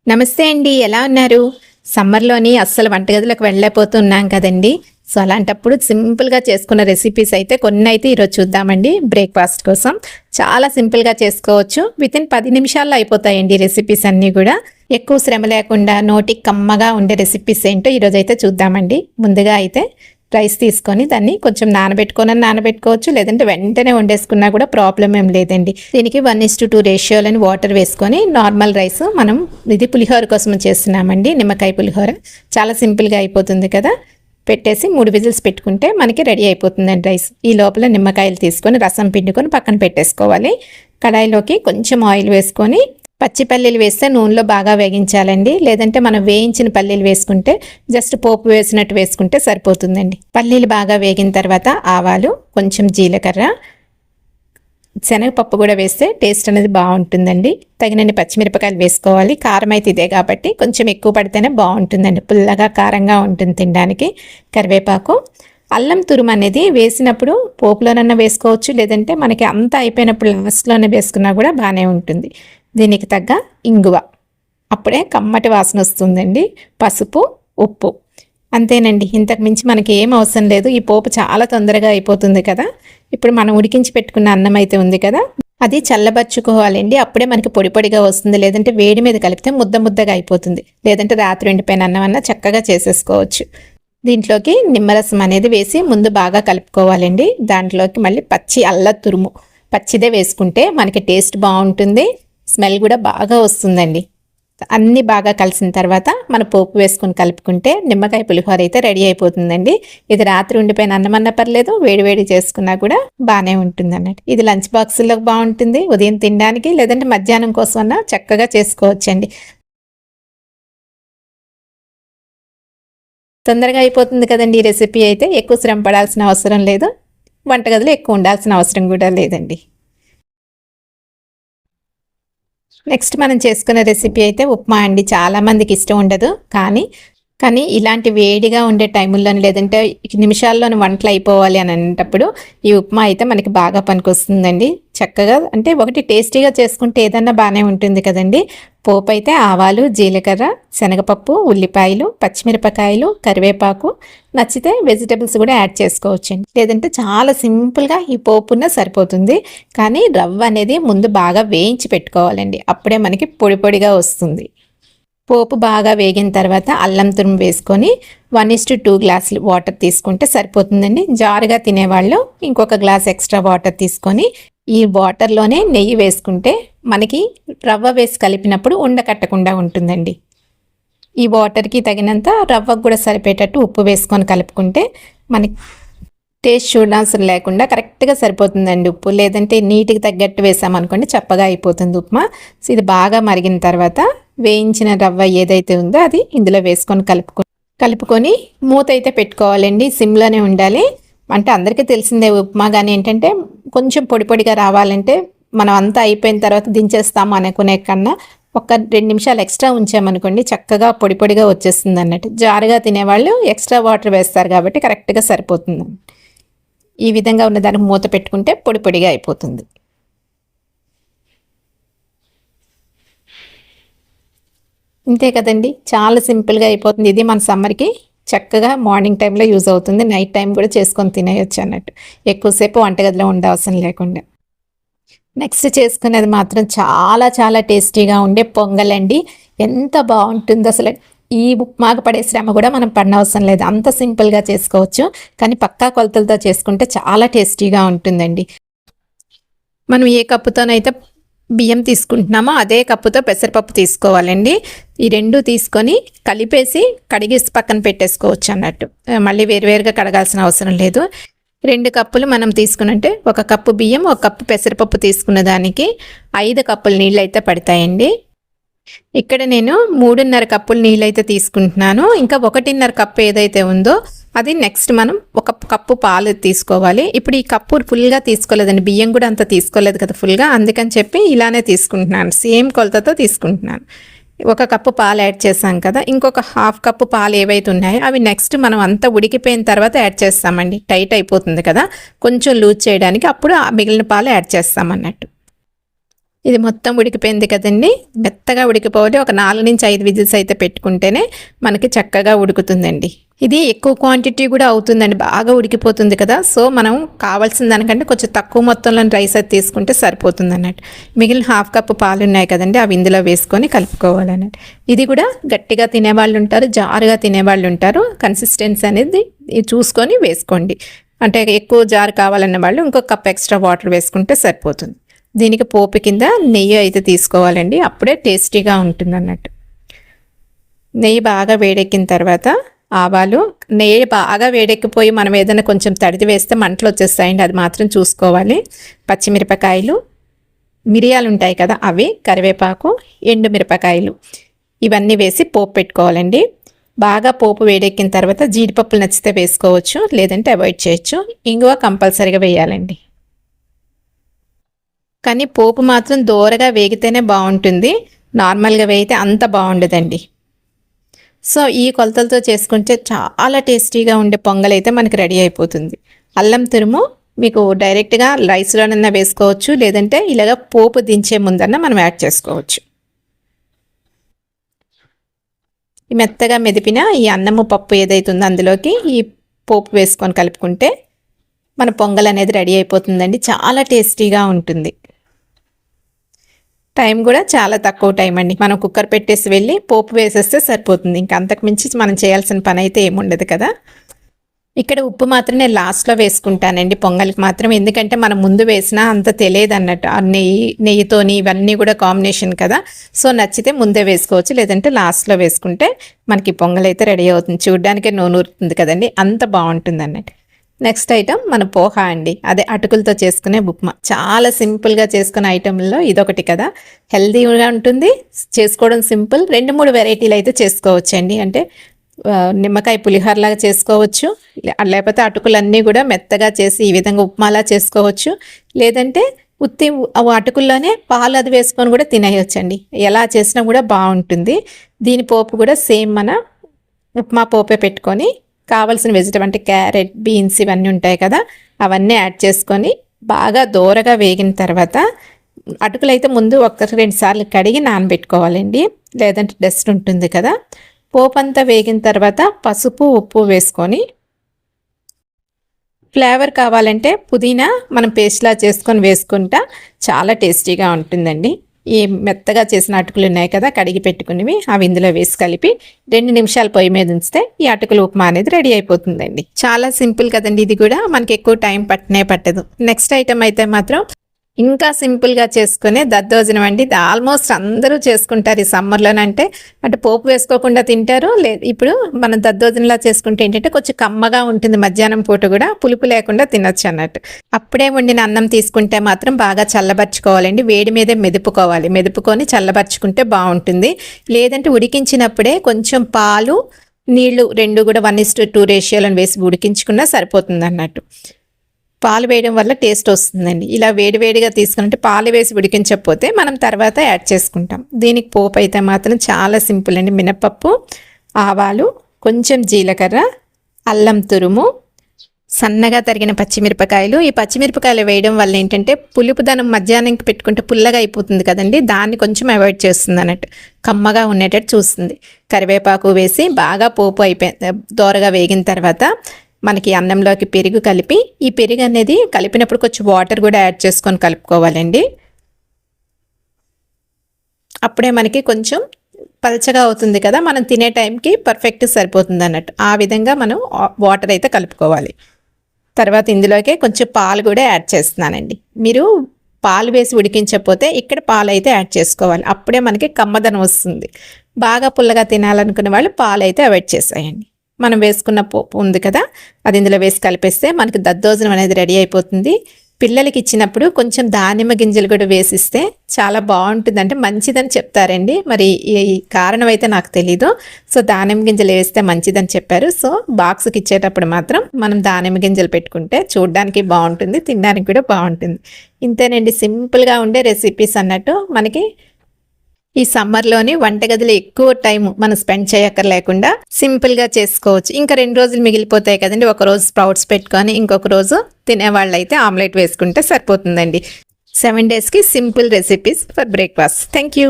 నమస్తే అండి. ఎలా ఉన్నారు? సమ్మర్‌లోని అస్సలు వంటగదిలోకి వెళ్ళలేకపోతున్నాం కదండీ! సో, అలాంటప్పుడు సింపుల్‌గా చేసుకున్న రెసిపీస్ అయితే కొన్నైతే ఈరోజు చూద్దామండి బ్రేక్‌ఫాస్ట్ కోసం. చాలా సింపుల్‌గా చేసుకోవచ్చు. వితిన్ 10 నిమిషాల్లో అయిపోతాయండి రెసిపీస్ అన్నీ గూడా. ఎక్కువ శ్రమ లేకుండా నోటికి కమ్మగా ఉండే రెసిపీస్ ఏంటో ఈరోజైతే చూద్దామండి. ముందుగా అయితే రైస్ తీసుకొని దాన్ని కొంచెం నానబెట్టుకోవచ్చు, లేదంటే వెంటనే వండేసుకున్నా కూడా ప్రాబ్లం ఏం లేదండి. దీనికి 1:2 రేషియోలని వాటర్ వేసుకొని నార్మల్ రైస్ మనం ఇది పులిహోర కోసం చేస్తున్నామండి, నిమ్మకాయ పులిహోర. చాలా సింపుల్గా అయిపోతుంది కదా. పెట్టేసి 3 విజిల్స్ పెట్టుకుంటే మనకి రెడీ అయిపోతుందండి రైస్. ఈ లోపల నిమ్మకాయలు తీసుకొని రసం పిండుకొని పక్కన పెట్టేసుకోవాలి. కడాయిలోకి కొంచెం ఆయిల్ వేసుకొని పచ్చి పల్లీలు వేస్తే నూనెలో బాగా వేగించాలండి. లేదంటే మనం వేయించిన పల్లీలు వేసుకుంటే జస్ట్ పోపు వేసినట్టు వేసుకుంటే సరిపోతుందండి. పల్లీలు బాగా వేగిన తర్వాత ఆవాలు, కొంచెం జీలకర్ర, శనగపప్పు కూడా వేస్తే టేస్ట్ అనేది బాగుంటుందండి. తగినన్ని పచ్చిమిరపకాయలు వేసుకోవాలి. కారం అయితే ఇదే కాబట్టి కొంచెం ఎక్కువ పడితేనే బాగుంటుందండి. పుల్లగా కారంగా ఉంటుంది తినడానికి. కరివేపాకు, అల్లం తురుము అనేది వేసినప్పుడు పోపులోనన్నా వేసుకోవచ్చు, లేదంటే మనకి అంతా అయిపోయినప్పుడు లాస్ట్లోనే వేసుకున్నా కూడా బాగానే ఉంటుంది. దీనికి తగ్గ ఇంగువ, అప్పుడే కమ్మటి వాసన వస్తుందండి. పసుపు, ఉప్పు, అంతేనండి. ఇంతకు మించి మనకి ఏం అవసరం లేదు. ఈ పోపు చాలా తొందరగా అయిపోతుంది కదా. ఇప్పుడు మనం ఉడికించి పెట్టుకున్న అన్నం అయితే ఉంది కదా, అది చల్లబరుచుకోవాలండి. అప్పుడే మనకి పొడి పొడిగా వస్తుంది. లేదంటే వేడి మీద కలిపితే ముద్దగా అయిపోతుంది. లేదంటే రాత్రి ఎండిపోయిన అన్నం అన్న చక్కగా చేసేసుకోవచ్చు. దీంట్లోకి నిమ్మరసం అనేది వేసి ముందు బాగా కలుపుకోవాలండి. దాంట్లోకి మళ్ళీ పచ్చి అల్లం తురుము, పచ్చిదే వేసుకుంటే మనకి టేస్ట్ బాగుంటుంది, స్మెల్ కూడా బాగా వస్తుందండి. అన్నీ బాగా కలిసిన తర్వాత మన పోపు వేసుకొని కలుపుకుంటే నిమ్మకాయ పులిహోర అయితే రెడీ అయిపోతుందండి. ఇది రాత్రి ఉండిపోయిన అన్నమన్నా పర్లేదు, వేడివేడి చేసుకున్నా కూడా బాగానే ఉంటుంది అన్నట్టు. ఇది లంచ్ బాక్సుల్లో బాగుంటుంది, ఉదయం తినడానికి, లేదంటే మధ్యాహ్నం కోసమన్నా చక్కగా చేసుకోవచ్చండి. తొందరగా అయిపోతుంది కదండి ఈ రెసిపీ అయితే. ఎక్కువ శ్రమ పడాల్సిన అవసరం లేదు, వంటగదిలో ఎక్కువ ఉండాల్సిన అవసరం కూడా లేదండి. నెక్స్ట్ మనం చేసుకునే రెసిపీ అయితే ఉప్మా అండి. చాలామందికి ఇష్టం ఉండదు, కానీ ఇలాంటి వేడిగా ఉండే టైముల్లోని, లేదంటే నిమిషాల్లోని వంటలు అయిపోవాలి అని అనేటప్పుడు ఈ ఉప్మా అయితే మనకి బాగా పనికొస్తుందండి. చక్కగా అంటే ఒకటి టేస్టీగా చేసుకుంటే ఏదన్నా బాగానే ఉంటుంది కదండి. పోపు అయితే ఆవాలు, జీలకర్ర, శనగపప్పు, ఉల్లిపాయలు, పచ్చిమిరపకాయలు, కరివేపాకు, నచ్చితే వెజిటబుల్స్ కూడా యాడ్ చేసుకోవచ్చండి. లేదంటే చాలా సింపుల్గా ఈ పోపున్న సరిపోతుంది. కానీ రవ్వ అనేది ముందు బాగా వేయించి పెట్టుకోవాలండి. అప్పుడే మనకి పొడి పొడిగా వస్తుంది. పోపు బాగా వేగిన తర్వాత అల్లం తురుము వేసుకొని 1:2 గ్లాసులు వాటర్ తీసుకుంటే సరిపోతుందండి. జారుగా తినేవాళ్ళు ఇంకొక గ్లాస్ ఎక్స్ట్రా వాటర్ తీసుకొని ఈ వాటర్లోనే నెయ్యి వేసుకుంటే మనకి రవ్వ వేసి కలిపినప్పుడు ఉండకట్టకుండా ఉంటుందండి. ఈ వాటర్కి తగినంత రవ్వకు కూడా సరిపోయేటట్టు ఉప్పు వేసుకొని కలుపుకుంటే మనకి టేస్ట్ చూడాల్సిన లేకుండా కరెక్ట్గా సరిపోతుందండి ఉప్పు. లేదంటే నీటికి తగ్గట్టు వేసామనుకోండి చప్పగా అయిపోతుంది ఉప్మా. సో ఇది బాగా మరిగిన తర్వాత వేయించిన రవ్వ ఏదైతే ఉందో అది ఇందులో వేసుకొని కలుపుకొని మూత అయితే పెట్టుకోవాలండి. సిమ్లోనే ఉండాలి. అంటే అందరికీ తెలిసిందే ఉప్మా, కానీ ఏంటంటే కొంచెం పొడి పొడిగా రావాలంటే మనం అంతా అయిపోయిన తర్వాత దించేస్తాము అనుకునే కన్నా ఒక 2 నిమిషాలు ఎక్స్ట్రా ఉంచామనుకోండి చక్కగా పొడి పొడిగా వచ్చేస్తుంది అన్నట్టు. జారుగా తినేవాళ్ళు ఎక్స్ట్రా వాటర్ వేస్తారు కాబట్టి కరెక్ట్గా సరిపోతుంది. ఈ విధంగా ఉన్న దానికి మూత పెట్టుకుంటే పొడి పొడిగా అయిపోతుంది. ఇంతే కదండి, చాలా సింపుల్గా అయిపోతుంది. ఇది మన సమ్మర్కి చక్కగా మార్నింగ్ టైంలో యూజ్ అవుతుంది. నైట్ టైం కూడా చేసుకొని తినేయచ్చు అన్నట్టు, ఎక్కువసేపు వంటగదిలో ఉండవసరం లేకుండా. నెక్స్ట్ చేసుకునేది మాత్రం చాలా చాలా టేస్టీగా ఉండే పొంగల్ అండి. ఎంత బాగుంటుందో అసలు. ఈ ఉప్మాకు పడే శ్రమ కూడా మనం పడనవసరం లేదు, అంత సింపుల్గా చేసుకోవచ్చు. కానీ పక్కా కొలతలతో చేసుకుంటే చాలా టేస్టీగా ఉంటుందండి. మనం ఏ కప్పుతోనైతే బియ్యం తీసుకుంటున్నామో అదే కప్పుతో పెసరపప్పు తీసుకోవాలండి. ఈ రెండు తీసుకొని కలిపేసి కడిగేసి పక్కన పెట్టేసుకోవచ్చు అన్నట్టు. మళ్ళీ వేరువేరుగా కడగాల్సిన అవసరం లేదు. 2 కప్పులు మనం తీసుకున్నట్టే 1 కప్పు బియ్యం, 1 కప్పు పెసరపప్పు తీసుకున్న దానికి 5 కప్పులు నీళ్ళు అయితే పడతాయండి. ఇక్కడ నేను 3.5 కప్పులు నీళ్ళు అయితే తీసుకుంటున్నాను. ఇంకా 1.5 కప్పు ఏదైతే ఉందో అది నెక్స్ట్ మనం 1 కప్పు పాలు తీసుకోవాలి. ఇప్పుడు ఈ కప్పు ఫుల్గా తీసుకోలేదండి, బియ్యం కూడా అంత తీసుకోలేదు కదా ఫుల్గా, అందుకని చెప్పి ఇలానే తీసుకుంటున్నాను. సేమ్ కొలతతో తీసుకుంటున్నాను. 1 కప్పు పాలు యాడ్ చేసాం కదా, ఇంకొక 1/2 కప్పు పాలు ఏవైతే ఉన్నాయో అవి నెక్స్ట్ మనం అంతా ఉడికిపోయిన తర్వాత యాడ్ చేస్తామండి. టైట్ అయిపోతుంది కదా, కొంచెం లూజ్ చేయడానికి అప్పుడు మిగిలిన పాలు యాడ్ చేస్తామన్నట్టు. ఇది మొత్తం ఉడికిపోయింది కదండి, మెత్తగా ఉడికిపోవాలి. ఒక 4-5 విజిల్స్ అయితే పెట్టుకుంటేనే మనకి చక్కగా ఉడుకుతుందండి. ఇది ఎక్కువ క్వాంటిటీ కూడా అవుతుందండి, బాగా ఉడికిపోతుంది కదా. సో మనం కావాల్సిన దానికంటే కొంచెం తక్కువ మొత్తంలో రైస్ అది తీసుకుంటే సరిపోతుంది అన్నట్టు. మిగిలిన ½ కప్పు పాలు ఉన్నాయి కదండి, అవి ఇందులో వేసుకొని కలుపుకోవాలన్నట్టు. ఇది కూడా గట్టిగా తినేవాళ్ళు ఉంటారు, జారుగా తినేవాళ్ళు ఉంటారు. కన్సిస్టెన్సీ అనేది చూసుకొని వేసుకోండి. అంటే ఎక్కువ జారు కావాలన్న వాళ్ళు ఇంకొక కప్ ఎక్స్ట్రా వాటర్ వేసుకుంటే సరిపోతుంది. దీనికి పోపు కింద నెయ్యి అయితే తీసుకోవాలండి, అప్పుడే టేస్టీగా ఉంటుంది అన్నట్టు. నెయ్యి బాగా వేడెక్కిన తర్వాత ఆవాలు, నెయ్యి బాగా వేడెక్కిపోయి మనం ఏదైనా కొంచెం తడిది వేస్తే మంటలు వచ్చేస్తాయండి, అది మాత్రం చూసుకోవాలి. పచ్చిమిరపకాయలు, మిరియాలు ఉంటాయి కదా అవి, కరివేపాకు, ఎండు మిరపకాయలు ఇవన్నీ వేసి పోపు పెట్టుకోవాలండి. బాగా పోపు వేడెక్కిన తర్వాత జీడిపప్పులు నచ్చితే వేసుకోవచ్చు, లేదంటే అవాయిడ్ చేయొచ్చు. ఇంగువ కంపల్సరీగా వేయాలండి. కానీ పోపు మాత్రం దోరగా వేగితేనే బాగుంటుంది, నార్మల్గా వేగితే అంత బాగుండదండి. సో ఈ కొలతలతో చేసుకుంటే చాలా టేస్టీగా ఉండే పొంగల్ అయితే మనకి రెడీ అయిపోతుంది. అల్లం తురుము మీకు డైరెక్ట్గా రైస్లోనన్నా వేసుకోవచ్చు, లేదంటే ఇలాగ పోపు దించే ముందన్నా మనం యాడ్ చేసుకోవచ్చు. ఈ మెత్తగా మెదిపిన ఈ అన్నము పప్పు ఏదైతుందో అందులోకి ఈ పోపు వేసుకొని కలుపుకుంటే మన పొంగల్ అనేది రెడీ అయిపోతుందండి. చాలా టేస్టీగా ఉంటుంది. టైం కూడా చాలా తక్కువ టైం అండి. మనం కుక్కర్ పెట్టేసి వెళ్ళి పోపు వేసేస్తే సరిపోతుంది. ఇంకా అంతకు మించి మనం చేయాల్సిన పని అయితే ఏముండదు కదా. ఇక్కడ ఉప్పు మాత్రం నేను లాస్ట్లో వేసుకుంటానండి పొంగల్కి మాత్రం, ఎందుకంటే మనం ముందు వేసినా అంత తెలియదు అన్నట్టు. ఆ నెయ్యితోని ఇవన్నీ కూడా కాంబినేషన్ కదా. సో నచ్చితే ముందే వేసుకోవచ్చు, లేదంటే లాస్ట్లో వేసుకుంటే మనకి పొంగల్ అయితే రెడీ అవుతుంది. చూడ్డానికే నూనూరుతుంది కదండి, అంత బాగుంటుంది అన్నట్టు. నెక్స్ట్ ఐటమ్ మన పోహా అండి, అదే అటుకులతో చేసుకునే ఉప్మా. చాలా సింపుల్గా చేసుకునే ఐటెంలో ఇదొకటి కదా. హెల్తీగా ఉంటుంది, చేసుకోవడం సింపుల్. 2-3 వెరైటీలు అయితే చేసుకోవచ్చండి. అంటే నిమ్మకాయ పులిహోరలాగా చేసుకోవచ్చు, లేకపోతే అటుకులన్నీ కూడా మెత్తగా చేసి ఈ విధంగా ఉప్మాలా చేసుకోవచ్చు, లేదంటే ఉత్తి అటుకుల్లోనే పాలు అది వేసుకొని కూడా తినేయొచ్చండి. ఎలా చేసినా కూడా బాగుంటుంది. దీని పోపు కూడా సేమ్ మన ఉప్మా పోపే పెట్టుకొని కావాల్సిన వెజిటబుల్ అంటే క్యారెట్, బీన్స్ ఇవన్నీ ఉంటాయి కదా, అవన్నీ యాడ్ చేసుకొని బాగా దోరగా వేగిన తర్వాత అటుకులు అయితే ముందు 1-2 సార్లు కడిగి నానబెట్టుకోవాలండి, లేదంటే డస్ట్ ఉంటుంది కదా. పోపు అంతా వేగిన తర్వాత పసుపు, ఉప్పు వేసుకొని ఫ్లేవర్ కావాలంటే పుదీనా మనం పేస్ట్లా చేసుకొని వేసుకుంటా చాలా టేస్టీగా ఉంటుందండి. ఈ మెత్తగా చేసిన అటుకులు ఉన్నాయి కదా కడిగి పెట్టుకునేవి, అవి ఇందులో వేసి కలిపి 2 నిమిషాలు పొయ్యి మీద ఉంచితే ఈ అటుకులు ఉప్మా అనేది రెడీ అయిపోతుందండి. చాలా సింపుల్ కదండి, ఇది కూడా మనకి ఎక్కువ టైం పట్టదు. నెక్స్ట్ ఐటమ్ అయితే మాత్రం ఇంకా సింపుల్గా చేసుకునే దద్దోజనం అండి. ఇది ఆల్మోస్ట్ అందరూ చేసుకుంటారు ఈ సమ్మర్లోనంటే. అంటే పోపు వేసుకోకుండా తింటారు. ఇప్పుడు మనం దద్దోజనంలా చేసుకుంటే ఏంటంటే కొంచెం కమ్మగా ఉంటుంది, మధ్యాహ్నం పూట కూడా పులుపు లేకుండా తినొచ్చు అన్నట్టు. అప్పుడే వండిన అన్నం తీసుకుంటే మాత్రం బాగా చల్లబరుచుకోవాలండి, వేడి మీదే మెదుపుకోవాలి. మెదుపుకొని చల్లబరుచుకుంటే బాగుంటుంది. లేదంటే ఉడికించినప్పుడే కొంచెం పాలు, నీళ్లు 2 కూడా 1:2 రేషియోలను వేసి ఉడికించుకున్నా సరిపోతుంది అన్నట్టు. పాలు వేయడం వల్ల టేస్ట్ వస్తుందండి. ఇలా వేడివేడిగా తీసుకుంటే పాలు వేసి ఉడికించకపోతే మనం తర్వాత యాడ్ చేసుకుంటాం. దీనికి పోపు అయితే మాత్రం చాలా సింపుల్ అండి. మినపప్పు, ఆవాలు, కొంచెం జీలకర్ర, అల్లం తురుము, సన్నగా తరిగిన పచ్చిమిరపకాయలు. ఈ పచ్చిమిరపకాయలు వేయడం వల్ల ఏంటంటే పులుపుదనం మధ్యాహ్నంకి పెట్టుకుంటే పుల్లగా అయిపోతుంది కదండి, దాన్ని కొంచెం అవాయిడ్ చేస్తుంది అన్నట్టు, కమ్మగా ఉండేటట్టు చూస్తుంది. కరివేపాకు వేసి బాగా పోపు దోరగా వేగిన తర్వాత మనకి అన్నంలోకి పెరుగు కలిపి, ఈ పెరుగు అనేది కలిపినప్పుడు కొంచెం వాటర్ కూడా యాడ్ చేసుకొని కలుపుకోవాలండి. అప్పుడే మనకి కొంచెం పల్చగా అవుతుంది కదా, మనం తినే టైంకి పర్ఫెక్ట్ సరిపోతుంది అన్నట్టు. ఆ విధంగా మనం వాటర్ అయితే కలుపుకోవాలి. తర్వాత ఇందులోకి కొంచెం పాలు కూడా యాడ్ చేస్తున్నానండి. మీరు పాలు వేసి ఉడికించకపోతే ఇక్కడ పాలు అయితే యాడ్ చేసుకోవాలి, అప్పుడే మనకి కమ్మదనం వస్తుంది. బాగా పుల్లగా తినాలనుకునే వాళ్ళు పాలు అయితే అవాయిడ్ చేసేయండి. మనం వేసుకున్న పోపు ఉంది కదా, అది ఇందులో వేసి కలిపేస్తే మనకి దద్దోజనం అనేది రెడీ అయిపోతుంది. పిల్లలకి ఇచ్చినప్పుడు కొంచెం దానిమ్మ గింజలు కూడా వేసిస్తే చాలా బాగుంటుంది, అంటే మంచిదని చెప్తారండి. మరి ఈ కారణం అయితే నాకు తెలీదు. సో దానిమ్మ గింజలు వేస్తే మంచిదని చెప్పారు. సో బాక్స్కి ఇచ్చేటప్పుడు మాత్రం మనం దానిమ్మ గింజలు పెట్టుకుంటే చూడడానికి బాగుంటుంది, తినడానికి కూడా బాగుంటుంది. ఇంతేనండి, సింపుల్గా ఉండే రెసిపీస్ అన్నట్టు. మనకి ఈ సమ్మర్లోని వంటగదిలో ఎక్కువ టైం మనం స్పెండ్ చేయక్కర్లేకుండా సింపుల్గా చేసుకోవచ్చు. ఇంకా 2 రోజులు మిగిలిపోతాయి కదండి, ఒక రోజు స్ప్రౌట్స్ పెట్టుకొని ఇంకొక రోజు తినేవాళ్ళు అయితే ఆమ్లెట్ వేసుకుంటే సరిపోతుందండి. 7 డేస్కి simple recipes for breakfast. Thank you.